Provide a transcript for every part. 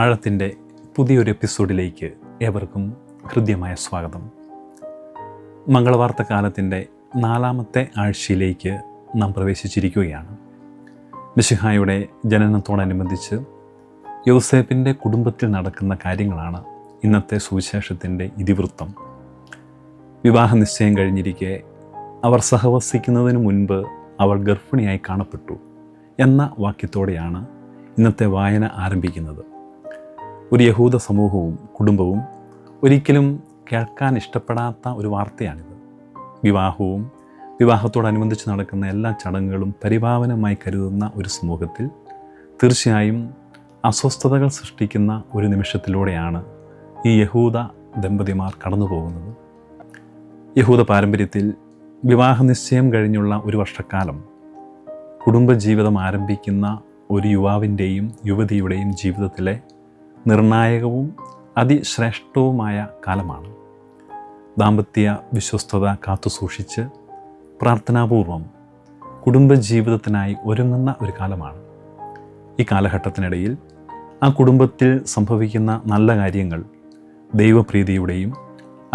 ആഴത്തിൻ്റെ പുതിയൊരു എപ്പിസോഡിലേക്ക് ഏവർക്കും ഹൃദ്യമായ സ്വാഗതം. മംഗളവാർത്ത കാലത്തിൻ്റെ 4ാമത്തെ ആഴ്ചയിലേക്ക് നാം പ്രവേശിച്ചിരിക്കുകയാണ്. മിശിഹായുടെ ജനനത്തോടനുബന്ധിച്ച് യോസേപ്പിൻ്റെ കുടുംബത്തിൽ നടക്കുന്ന കാര്യങ്ങളാണ് ഇന്നത്തെ സുവിശേഷത്തിൻ്റെ ഇതിവൃത്തം. വിവാഹ നിശ്ചയം കഴിഞ്ഞിരിക്കെ അവർ സഹവസിക്കുന്നതിന് മുൻപ് അവൾ ഗർഭിണിയായി കാണപ്പെട്ടു എന്ന വാക്യത്തോടെയാണ് ഇന്നത്തെ വായന ആരംഭിക്കുന്നത്. ഒരു യഹൂദ സമൂഹവും കുടുംബവും ഒരിക്കലും കേൾക്കാൻ ഇഷ്ടപ്പെടാത്ത ഒരു വാർത്തയാണിത്. വിവാഹവും വിവാഹത്തോടനുബന്ധിച്ച് നടക്കുന്ന എല്ലാ ചടങ്ങുകളും പരിപാവനമായി കരുതുന്ന ഒരു സമൂഹത്തിൽ തീർച്ചയായും അസ്വസ്ഥതകൾ സൃഷ്ടിക്കുന്ന ഒരു നിമിഷത്തിലൂടെയാണ് ഈ യഹൂദ ദമ്പതിമാർ കടന്നു പോകുന്നത്. യഹൂദ പാരമ്പര്യത്തിൽ വിവാഹ നിശ്ചയം കഴിഞ്ഞുള്ള ഒരു വർഷക്കാലം കുടുംബജീവിതം ആരംഭിക്കുന്ന ഒരു യുവാവിൻ്റെയും യുവതിയുടെയും ജീവിതത്തിലെ നിർണായകവും അതിശ്രേഷ്ഠവുമായ കാലമാണ്. ദാമ്പത്യ വിശ്വസ്തത കാത്തുസൂക്ഷിച്ച് പ്രാർത്ഥനാപൂർവം കുടുംബജീവിതത്തിനായി ഒരുങ്ങുന്ന ഒരു കാലമാണ്. ഈ കാലഘട്ടത്തിനിടയിൽ ആ കുടുംബത്തിൽ സംഭവിക്കുന്ന നല്ല കാര്യങ്ങൾ ദൈവപ്രീതിയുടെയും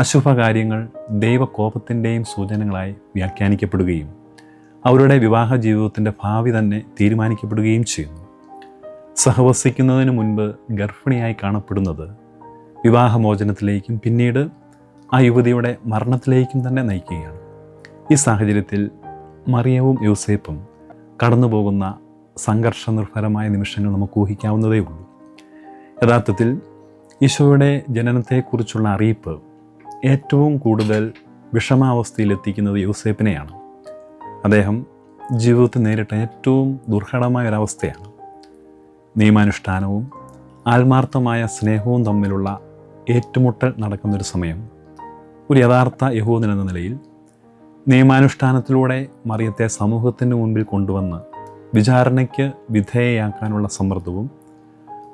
അശുഭകാര്യങ്ങൾ ദൈവകോപത്തിൻ്റെയും സൂചനകളായി വ്യാഖ്യാനിക്കപ്പെടുകയും അവരുടെ വിവാഹ ജീവിതത്തിൻ്റെ ഭാവി തന്നെ തീരുമാനിക്കപ്പെടുകയും ചെയ്യുന്നു. സഹവസിക്കുന്നതിന് മുൻപ് ഗർഭിണിയായി കാണപ്പെടുന്നത് വിവാഹമോചനത്തിലേക്കും പിന്നീട് ആ യുവതിയുടെ മരണത്തിലേക്കും തന്നെ നയിക്കുകയാണ്. ഈ സാഹചര്യത്തിൽ മറിയവും യോസേപ്പും കടന്നുപോകുന്ന സംഘർഷനിർഭരമായ നിമിഷങ്ങൾ നമുക്ക് ഊഹിക്കാവുന്നതേ ഉള്ളൂ. യഥാർത്ഥത്തിൽ ഈശോയുടെ ജനനത്തെക്കുറിച്ചുള്ള അറിയിപ്പ് ഏറ്റവും കൂടുതൽ വിഷമാവസ്ഥയിലെത്തിക്കുന്നത് യോസേപ്പിനെയാണ്. അദ്ദേഹം ജീവിതത്തിൽ നേരിട്ട ഏറ്റവും ദുർഘടമായ ഒരവസ്ഥയാണ്. നിയമാനുഷ്ഠാനവും ആത്മാർത്ഥമായ സ്നേഹവും തമ്മിലുള്ള ഏറ്റുമുട്ടൽ നടക്കുന്നൊരു സമയം. ഒരു യഥാർത്ഥ യഹൂദൻ എന്ന നിലയിൽ നിയമാനുഷ്ഠാനത്തിലൂടെ മറിയത്തെ സമൂഹത്തിന് മുൻപിൽ കൊണ്ടുവന്ന് വിചാരണയ്ക്ക് വിധേയയാക്കാനുള്ള സമ്മർദ്ദവും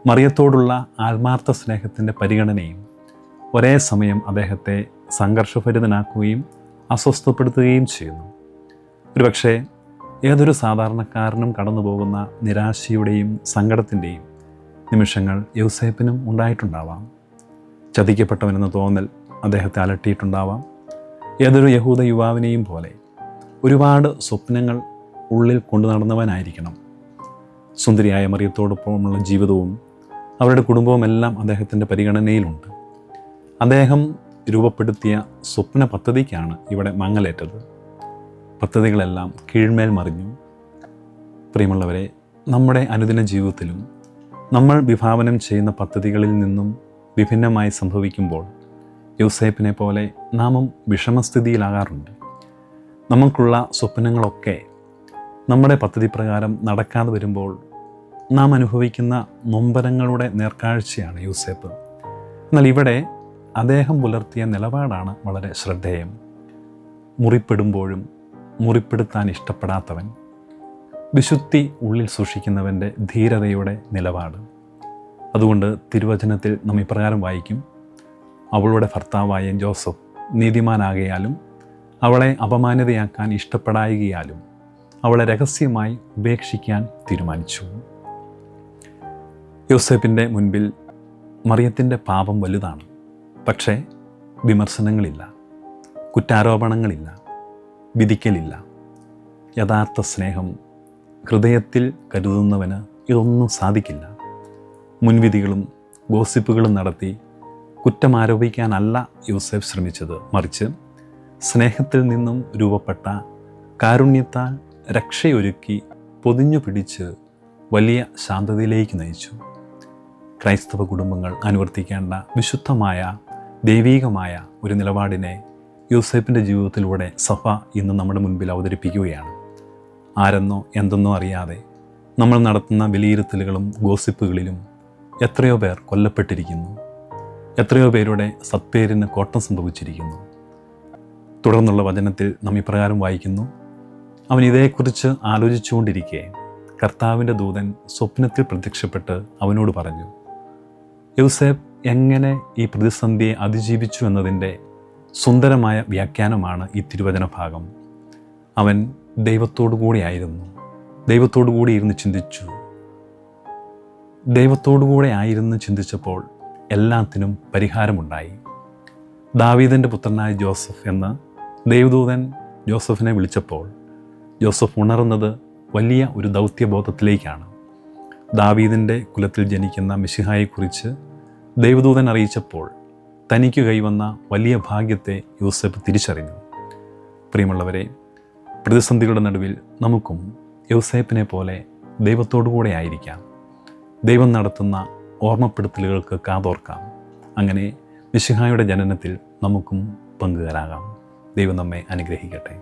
മറിയത്തോടുള്ള ആത്മാർത്ഥ സ്നേഹത്തിൻ്റെ പരിഗണനയും ഒരേ സമയം അദ്ദേഹത്തെ സംഘർഷഭരിതനാക്കുകയും അസ്വസ്ഥപ്പെടുത്തുകയും ചെയ്യുന്നു. ഒരുപക്ഷെ ഏതൊരു സാധാരണക്കാരനും കടന്നു പോകുന്ന നിരാശയുടെയും സങ്കടത്തിൻ്റെയും നിമിഷങ്ങൾ യോസേപ്പിനും ഉണ്ടായിട്ടുണ്ടാവാം. ചതിക്കപ്പെട്ടവനെന്ന തോന്നൽ അദ്ദേഹത്തെ അലട്ടിയിട്ടുണ്ടാവാം. ഏതൊരു യഹൂദ യുവാവിനെയും പോലെ ഒരുപാട് സ്വപ്നങ്ങൾ ഉള്ളിൽ കൊണ്ടു നടന്നവനായിരിക്കണം. സുന്ദരിയായ മറിയത്തോടൊപ്പമുള്ള ജീവിതവും അവരുടെ കുടുംബവുമെല്ലാം അദ്ദേഹത്തിൻ്റെ പരിഗണനയിലുണ്ട്. അദ്ദേഹം രൂപപ്പെടുത്തിയ സ്വപ്ന പദ്ധതിക്കാണ് ഇവിടെ മങ്ങലേറ്റത്. പദ്ധതികളെല്ലാം കീഴ്മേൽ മറിഞ്ഞു. പ്രിയമുള്ളവരെ, നമ്മുടെ അനുദിന ജീവിതത്തിലും നമ്മൾ വിഭാവനം ചെയ്യുന്ന പദ്ധതികളിൽ നിന്നും വിഭിന്നമായി സംഭവിക്കുമ്പോൾ യോസേപ്പിനെ പോലെ നാമും വിഷമസ്ഥിതിയിലാകാറുണ്ട്. നമുക്കുള്ള സ്വപ്നങ്ങളൊക്കെ നമ്മുടെ പദ്ധതി പ്രകാരം നടക്കാതെ വരുമ്പോൾ നാം അനുഭവിക്കുന്ന നൊമ്പരങ്ങളുടെ നേർക്കാഴ്ചയാണ് യോസേപ്പ്. എന്നാൽ ഇവിടെ അദ്ദേഹം പുലർത്തിയ നിലപാടാണ് വളരെ ശ്രദ്ധേയം. മുറിപ്പെടുമ്പോഴും മുറിപ്പെടുത്താൻ ഇഷ്ടപ്പെടാത്തവൻ, വിശുദ്ധി ഉള്ളിൽ സൂക്ഷിക്കുന്നവൻ്റെ ധീരതയുടെ നിലപാട്. അതുകൊണ്ട് തിരുവചനത്തിൽ നാം ഇപ്രകാരം വായിക്കും: അവളുടെ ഭർത്താവായ ജോസഫ് നീതിമാനാകയാലും അവളെ അപമാനിതയാക്കാൻ ഇഷ്ടപ്പെടായികയാലും അവളെ രഹസ്യമായി ഉപേക്ഷിക്കാൻ തീരുമാനിച്ചു. യോസേപ്പിൻ്റെ മുൻപിൽ മറിയത്തിൻ്റെ പാപം വലുതാണ്. പക്ഷേ വിമർശനങ്ങളില്ല, കുറ്റാരോപണങ്ങളില്ല, വിധിക്കലില്ല. യഥാർത്ഥ സ്നേഹം ഹൃദയത്തിൽ കരുതുന്നവന് ഇതൊന്നും സാധിക്കില്ല. മുൻവിധികളും ഗോസിപ്പുകളും നടത്തി കുറ്റമാരോപിക്കാനല്ല യോസേഫ് ശ്രമിച്ചത്. മറിച്ച് സ്നേഹത്തിൽ നിന്നും രൂപപ്പെട്ട കാരുണ്യത്താൽ രക്ഷയൊരുക്കി പൊതിഞ്ഞു പിടിച്ച് വലിയ ശാന്തതയിലേക്ക് നയിച്ചു. ക്രൈസ്തവ കുടുംബങ്ങൾ അനുവർത്തിക്കേണ്ട വിശുദ്ധമായ ദൈവീകമായ ഒരു നിലപാടിനെ യോസേപ്പിൻ്റെ ജീവിതത്തിലൂടെ സഭ ഇന്ന് നമ്മുടെ മുൻപിൽ അവതരിപ്പിക്കുകയാണ്. ആരെന്നോ എന്തെന്നോ അറിയാതെ നമ്മൾ നടത്തുന്ന വിലയിരുത്തലുകളും ഗോസിപ്പുകളിലും എത്രയോ പേർ കൊല്ലപ്പെട്ടിരിക്കുന്നു. എത്രയോ പേരുടെ സത്പേരിന് കോട്ടം സംഭവിച്ചിരിക്കുന്നു. തുടർന്നുള്ള വചനത്തിൽ നാം ഇപ്രകാരം വായിക്കുന്നു: അവൻ ഇതേക്കുറിച്ച് ആലോചിച്ചുകൊണ്ടിരിക്കെ കർത്താവിൻ്റെ ദൂതൻ സ്വപ്നത്തിൽ പ്രത്യക്ഷപ്പെട്ട് അവനോട് പറഞ്ഞു. യോസേപ്പ് എങ്ങനെ ഈ പ്രതിസന്ധിയെ അതിജീവിച്ചു എന്നതിൻ്റെ സുന്ദരമായ വ്യാഖ്യാനമാണ് ഈ തിരുവചന ഭാഗം. അവൻ ദൈവത്തോടു കൂടിയായിരുന്നു. ദൈവത്തോടു കൂടി ഇരുന്ന് ചിന്തിച്ചു. ദൈവത്തോടുകൂടെ ആയിരുന്നു ചിന്തിച്ചപ്പോൾ എല്ലാത്തിനും പരിഹാരമുണ്ടായി. ദാവീദിൻ്റെ പുത്രനായ ജോസഫ് എന്ന് ദൈവദൂതൻ ജോസഫിനെ വിളിച്ചപ്പോൾ ജോസഫ് ഉണർന്നത് വലിയ ഒരു ദൗത്യബോധത്തിലേക്കാണ്. ദാവീദിൻ്റെ കുലത്തിൽ ജനിക്കുന്ന മിശിഹായെക്കുറിച്ച് ദൈവദൂതൻ അറിയിച്ചപ്പോൾ തനിക്ക് കൈവന്ന വലിയ ഭാഗ്യത്തെ യോസേപ്പ് തിരിച്ചറിഞ്ഞു. പ്രിയമുള്ളവരെ, പ്രതിസന്ധികളുടെ നടുവിൽ നമുക്കും യോസേപ്പിനെ പോലെ ദൈവത്തോടുകൂടെ ആയിരിക്കാം. ദൈവം നടത്തുന്ന ഓർമ്മപ്പെടുത്തലുകൾക്ക് കാതോർക്കാം. അങ്ങനെ മിശിഹായുടെ ജനനത്തിൽ നമുക്കും പങ്കുകാരാകാം. ദൈവം നമ്മെ അനുഗ്രഹിക്കട്ടെ.